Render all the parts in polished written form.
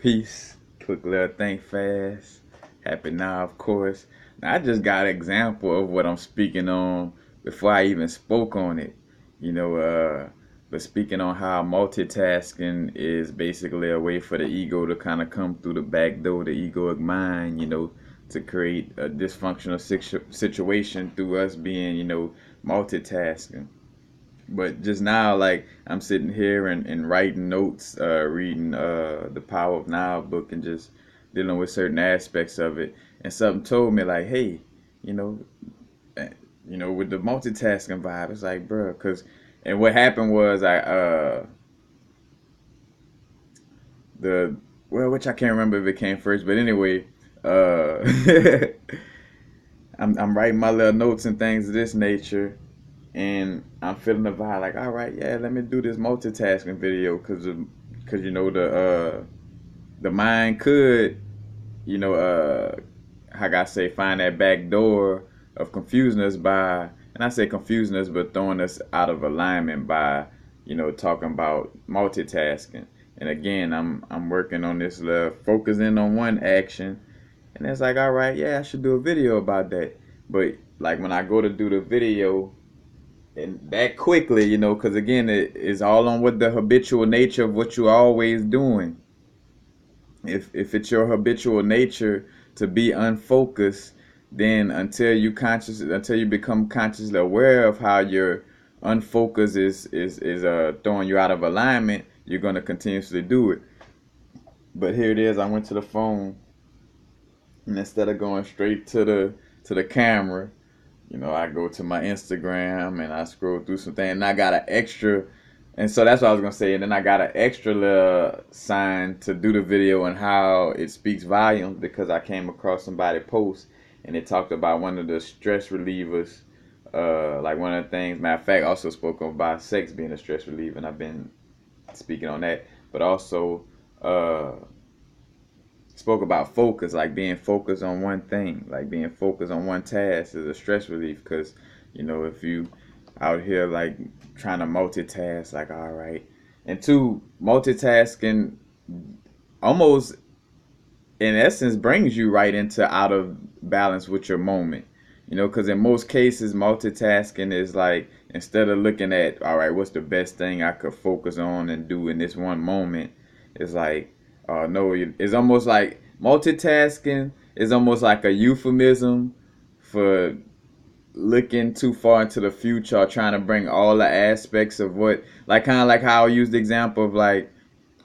Peace. Quick little think fast. Happy now, of course. Now, I just got an example of what I'm speaking on before I even spoke on it. You know, but speaking on how multitasking is basically a way for the ego to kind of come through the back door, the egoic mind, to create a dysfunctional situation through us being, multitasking. But just now, like I'm sitting here and writing notes, reading the Power of Now book, and just dealing with certain aspects of it. And something told me like, hey, you know, eh, with the multitasking vibe, it's like, bro, cause, and what happened was the well, which I can't remember if it came first, but anyway, uh, I'm writing my little notes and things of this nature, and I'm feeling the vibe like, all right, yeah, let me do this multitasking video, cause the mind could, how can I say, find that back door of confusing us by, and I say confusing us, but throwing us out of alignment by, talking about multitasking. And again, I'm working on this focusing on one action, and it's like, all right, yeah, I should do a video about that. But like when I go to do the video, and that quickly, because again, it is all on what the habitual nature of what you're always doing. If it's your habitual nature to be unfocused, then until you become consciously aware of how your unfocus is throwing you out of alignment, you're gonna continuously do it. But here it is. I went to the phone, and instead of going straight to the camera, I go to my Instagram and I scroll through some things, and I got an extra, and so that's what I was gonna say. And then I got an extra little sign to do the video and how it speaks volumes, because I came across somebody post and it talked about one of the stress relievers. Like one of the things, matter of fact, also spoke about sex being a stress reliever, and I've been speaking on that, but also spoke about focus, like being focused on one thing, like being focused on one task is a stress relief. Because if you out here like trying to multitask, like, all right, and two, multitasking almost in essence brings you right into out of balance with your moment. Because in most cases, multitasking is like, instead of looking at, all right, what's the best thing I could focus on and do in this one moment, it's like, no, it's almost like multitasking is almost like a euphemism for looking too far into the future, or trying to bring all the aspects of what, like, kind of like how I used the example of like,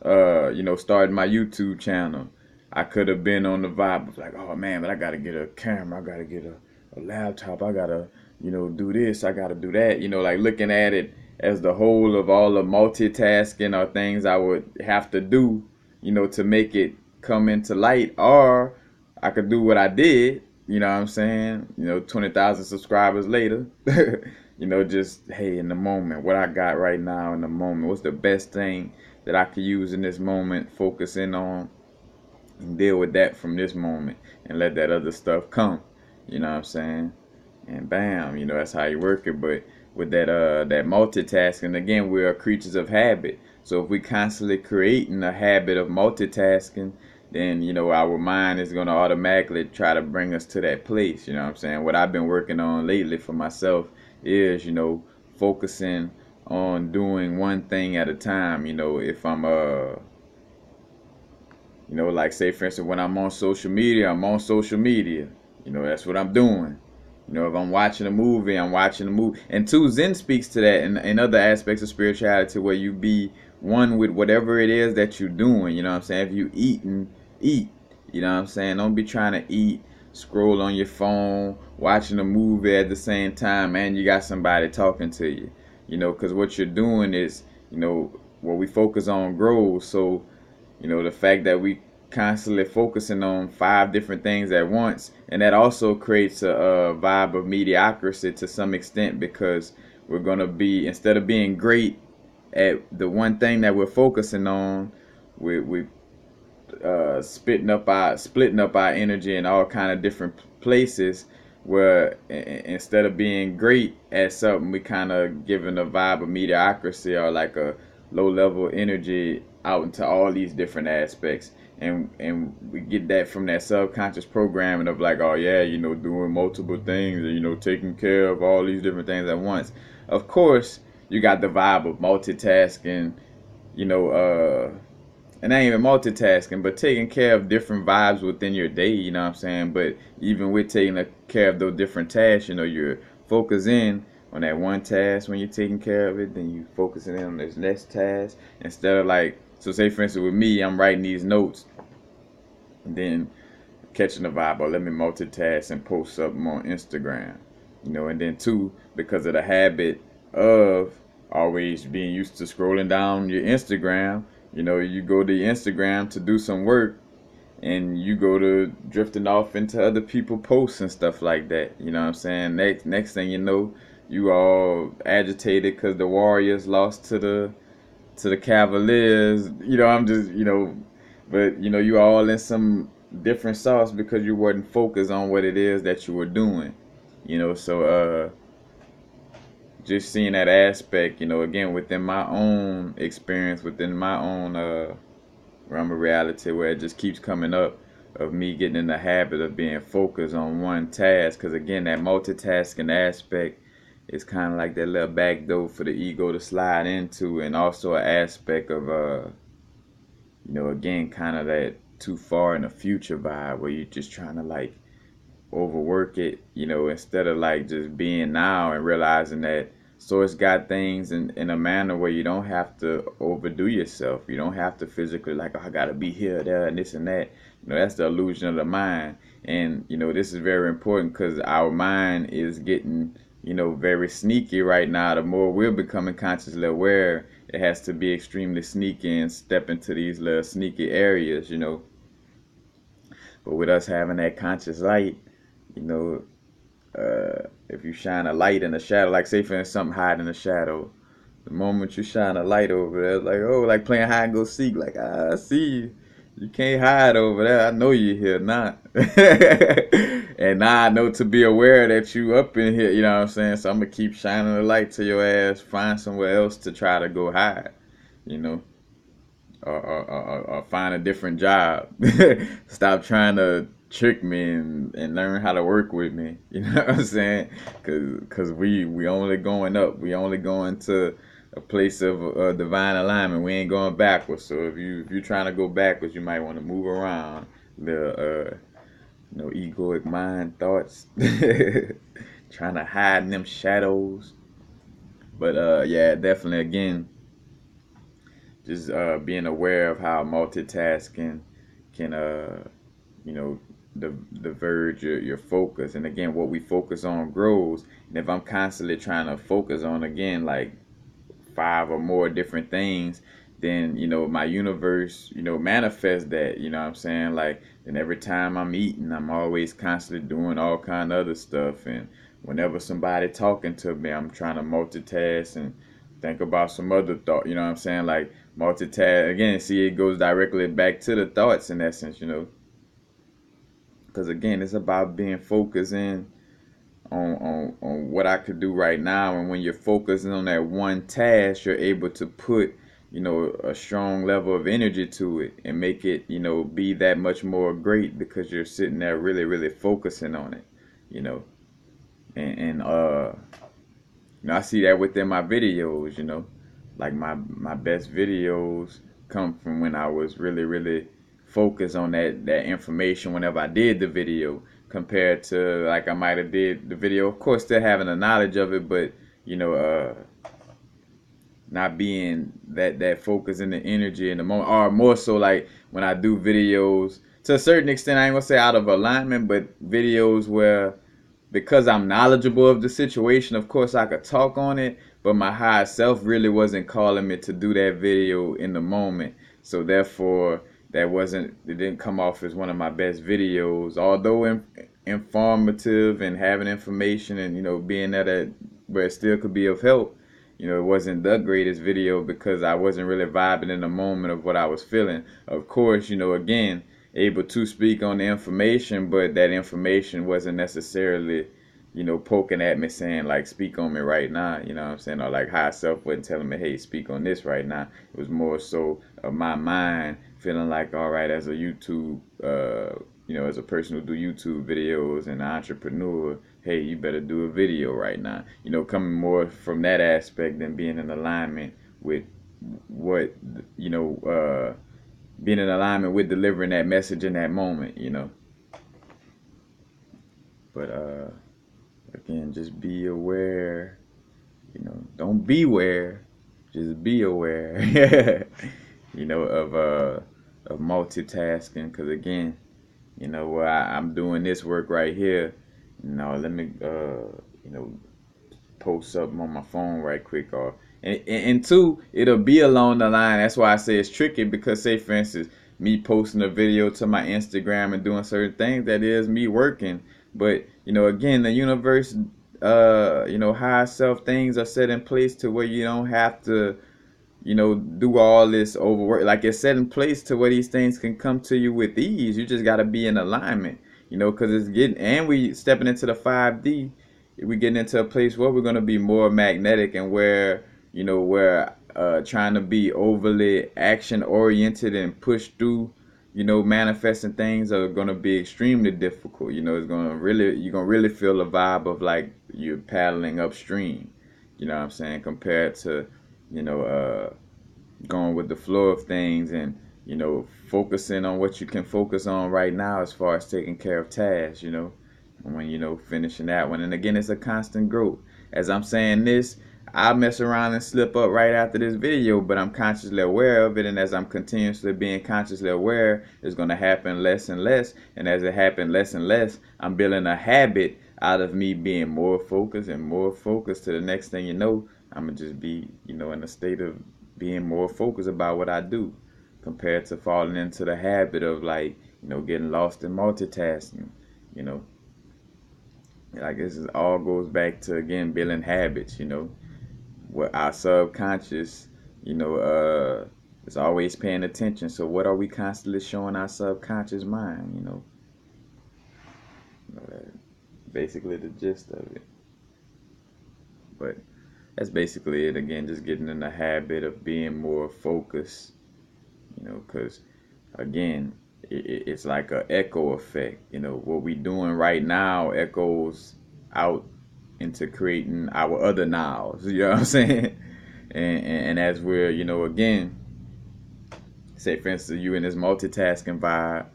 starting my YouTube channel. I could have been on the vibe of like, oh man, but I gotta get a camera, I gotta get a laptop, I gotta, do this, I gotta do that, like looking at it as the whole of all the multitasking or things I would have to do, to make it come into light. Or I could do what I did, you know what I'm saying? 20,000 subscribers later, just, hey, in the moment, what I got right now in the moment, what's the best thing that I could use in this moment, focus in on, and deal with that from this moment, and let that other stuff come, you know what I'm saying? And bam, that's how you work it. But with that multitasking, again, we are creatures of habit. So if we constantly creating a habit of multitasking, then our mind is going to automatically try to bring us to that place. You know what I'm saying? What I've been working on lately for myself is focusing on doing one thing at a time. If I'm like, say for instance, when I'm on social media, I'm on social media. That's what I'm doing. If I'm watching a movie, I'm watching a movie. And two, Zen speaks to that in other aspects of spirituality, where you be one with whatever it is that you're doing. You know what I'm saying? If you eating, eat. You know what I'm saying? Don't be trying to eat, scroll on your phone, watching a movie at the same time, and you got somebody talking to you. Because what you're doing is, what we focus on grows. So, the fact that we constantly focusing on 5 different things at once, and that also creates a vibe of mediocrity to some extent, because we're going to be, instead of being great at the one thing that we're focusing on, we splitting up our energy in all kind of different places, where instead of being great at something, we kind of giving a vibe of mediocrity, or like a low level energy out into all these different aspects. And we get that from that subconscious programming of like, oh yeah, doing multiple things, and taking care of all these different things at once. Of course, you got the vibe of multitasking, you know, and I ain't even multitasking, but taking care of different vibes within your day, you know what I'm saying? But even with taking care of those different tasks, you're focusing on that one task when you're taking care of it, then you focusing in on this next task instead of like, so say for instance with me, I'm writing these notes, and then catching the vibe, or let me multitask and post something on Instagram, and then two, because of the habit of always being used to scrolling down your Instagram, you go to Instagram to do some work, and you go to drifting off into other people posts and stuff like that. You know what I'm saying? Next thing you know, you all agitated because the Warriors lost to the Cavaliers. I'm just but you all in some different sauce because you wasn't focused on what it is that you were doing. So just seeing that aspect, again within my own experience, within my own realm of reality, where it just keeps coming up of me getting in the habit of being focused on one task. Because again, that multitasking aspect is kind of like that little back door for the ego to slide into, and also an aspect of again, kind of that too far in the future vibe where you're just trying to like overwork it, instead of like just being now and realizing that Source got things in a manner where you don't have to overdo yourself. You don't have to physically like, oh, I gotta be here, there, and this and that. That's the illusion of the mind. And this is very important because our mind is getting very sneaky right now. The more we're becoming consciously aware, it has to be extremely sneaky and step into these little sneaky areas. But with us having that conscious light, if you shine a light in the shadow, like say for instance something hiding in the shadow, the moment you shine a light over there, like, oh, like playing hide and go seek, like, I see you. You can't hide over there. I know you're here now. And now I know to be aware that you up in here, you know what I'm saying? So I'm going to keep shining the light to your ass, find somewhere else to try to go hide, or find a different job. Stop trying to trick me and learn how to work with me. You know what I'm saying? Cause we only going up. We only going to a place of divine alignment. We ain't going backwards. So if you're trying to go backwards, you might want to move around the egoic mind thoughts, trying to hide in them shadows. But yeah, definitely again, just being aware of how multitasking can diverge your focus. And again, what we focus on grows. And if I'm constantly trying to focus on, again, like 5 or more different things, then my universe manifests that. You know what I'm saying? Like, and every time I'm eating, I'm always constantly doing all kind of other stuff. And whenever somebody talking to me, I'm trying to multitask and think about some other thought. You know what I'm saying? Like, multitask again. See, it goes directly back to the thoughts in essence. Because again, it's about being focused in on what I could do right now. And when you're focusing on that one task, you're able to put a strong level of energy to it and make it be that much more great, because you're sitting there really, really focusing on it. And I see that within my videos. Like my best videos come from when I was really, really focused on that information whenever I did the video, compared to like I might have did the video, of course still having the knowledge of it, but not being that focus in the energy in the moment. Or more so like when I do videos, to a certain extent, I ain't gonna say out of alignment, but videos where, because I'm knowledgeable of the situation, of course I could talk on it, but my higher self really wasn't calling me to do that video in the moment. So therefore, it didn't come off as one of my best videos, although informative and having information and being at where it still could be of help. It wasn't the greatest video because I wasn't really vibing in the moment of what I was feeling. Of course, again, able to speak on the information, but that information wasn't necessarily poking at me saying like speak on me right now, you know what I'm saying, or like high self wasn't telling me, hey, speak on this right now. It was more so of my mind feeling like, all right, as a YouTube as a person who do YouTube videos and an entrepreneur, hey, you better do a video right now. Coming more from that aspect than being in alignment with what being in alignment with delivering that message in that moment. But again, just be aware. Don't beware, just be aware. Of multitasking. Because again, I'm doing this work right here. Let me post something on my phone right quick, or and two, it'll be along the line. That's why I say it's tricky, because say for instance, me posting a video to my Instagram and doing certain things, that is me working. But again, the universe, higher self, things are set in place to where you don't have to do all this overwork. Like, it's set in place to where these things can come to you with ease. You just got to be in alignment, because it's getting, and we stepping into the 5D. We getting into a place where we're going to be more magnetic, and where, we're trying to be overly action oriented and push through, manifesting things are going to be extremely difficult. It's going to really, you're going to really feel the vibe of like you're paddling upstream, you know what I'm saying, compared to, going with the flow of things, and focusing on what you can focus on right now as far as taking care of tasks, and when finishing that one. And again, it's a constant growth. As I'm saying this, I mess around and slip up right after this video, but I'm consciously aware of it, and as I'm continuously being consciously aware, it's going to happen less and less, and as it happens less and less, I'm building a habit out of me being more focused and more focused, to the next thing you know, I'm going to just be, in a state of being more focused about what I do, compared to falling into the habit of like, getting lost in multitasking, you know. Like, this is all goes back to, again, building habits, what our subconscious, is always paying attention. So what are we constantly showing our subconscious mind, basically the gist of it. But that's basically it. Again, just getting in the habit of being more focused, because again, it's like a echo effect. What we doing right now echoes out into creating our other nows. You know what I'm saying? And as we're, again, say for instance, you in this multitasking vibe,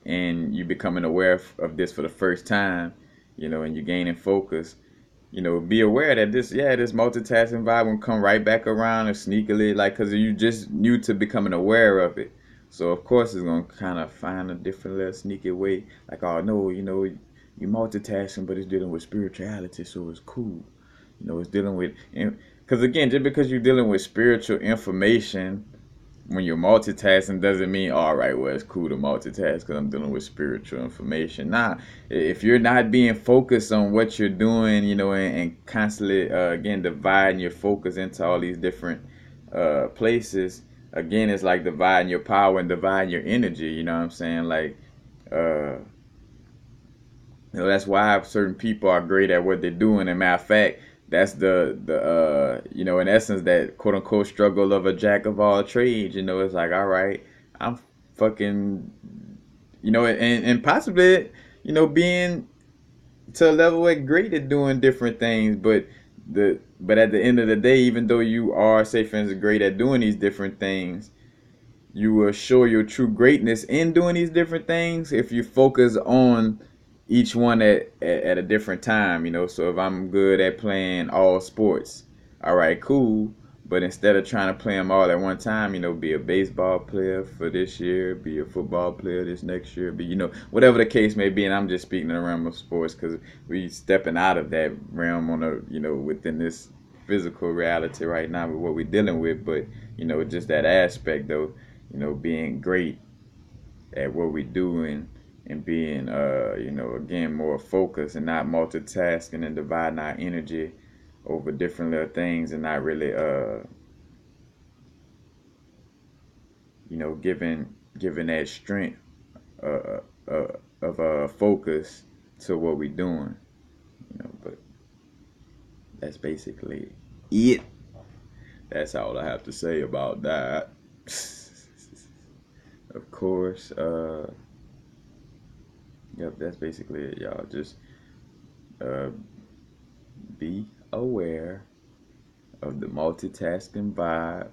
and you becoming aware of this for the first time, and you're gaining focus. Be aware that this multitasking vibe will come right back around, or sneakily, like, because you just new to becoming aware of it. So of course it's gonna kind of find a different little sneaky way, like, oh no, you multitasking, but it's dealing with spirituality, so it's cool. It's dealing with, because again, just because you're dealing with spiritual information when you're multitasking doesn't mean, all right, well, it's cool to multitask because I'm dealing with spiritual information. Nah, if you're not being focused on what you're doing, and constantly, again, dividing your focus into all these different places, again, it's like dividing your power and dividing your energy. You know what I'm saying? Like, that's why certain people are great at what they're doing. And matter of fact, that's the in essence, that quote unquote struggle of a jack of all trades. It's like, all right, I'm fucking, and possibly, being to a level where great at doing different things, but at the end of the day, even though you are, say for instance, great at doing these different things, you will show your true greatness in doing these different things if you focus on each one at a different time. So if I'm good at playing all sports, all right, cool, but instead of trying to play them all at one time, be a baseball player for this year, be a football player this next year, be, whatever the case may be. And I'm just speaking in the realm of sports, because we stepping out of that realm on a, within this physical reality right now with what we're dealing with. But just that aspect though, being great at what we do, and being again, more focused and not multitasking and dividing our energy over different little things, and not really giving that strength of focus to what we're doing. But that's basically it. That's all I have to say about that. Of course, yep, that's basically it, y'all. Just uh, be aware of the multitasking vibe,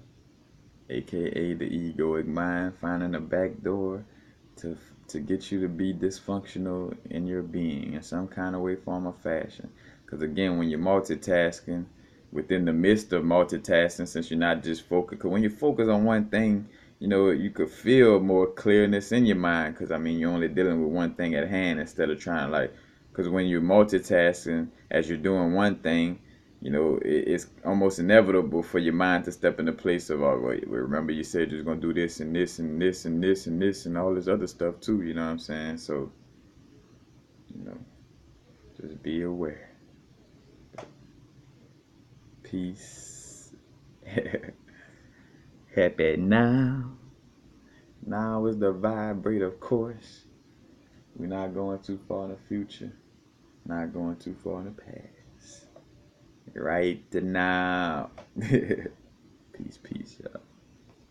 aka the egoic mind finding a back door to to get you to be dysfunctional in your being in some kind of way, form, or fashion. Because again, when you're multitasking, within the midst of multitasking, since you're not just focused, because when you focus on one thing, you could feel more clearness in your mind. Because I mean, you're only dealing with one thing at hand instead of trying to like. Because when you're multitasking, as you're doing one thing, it's almost inevitable for your mind to step in the place of, oh, wait, remember you said you was going to do this and this and this and this and this and all this other stuff too, you know what I'm saying? So, you know, just be aware. Peace. Happy now. Now is the vibrate, of course. We're not going too far in the future, not going too far in the past. Right now. Peace, peace, y'all.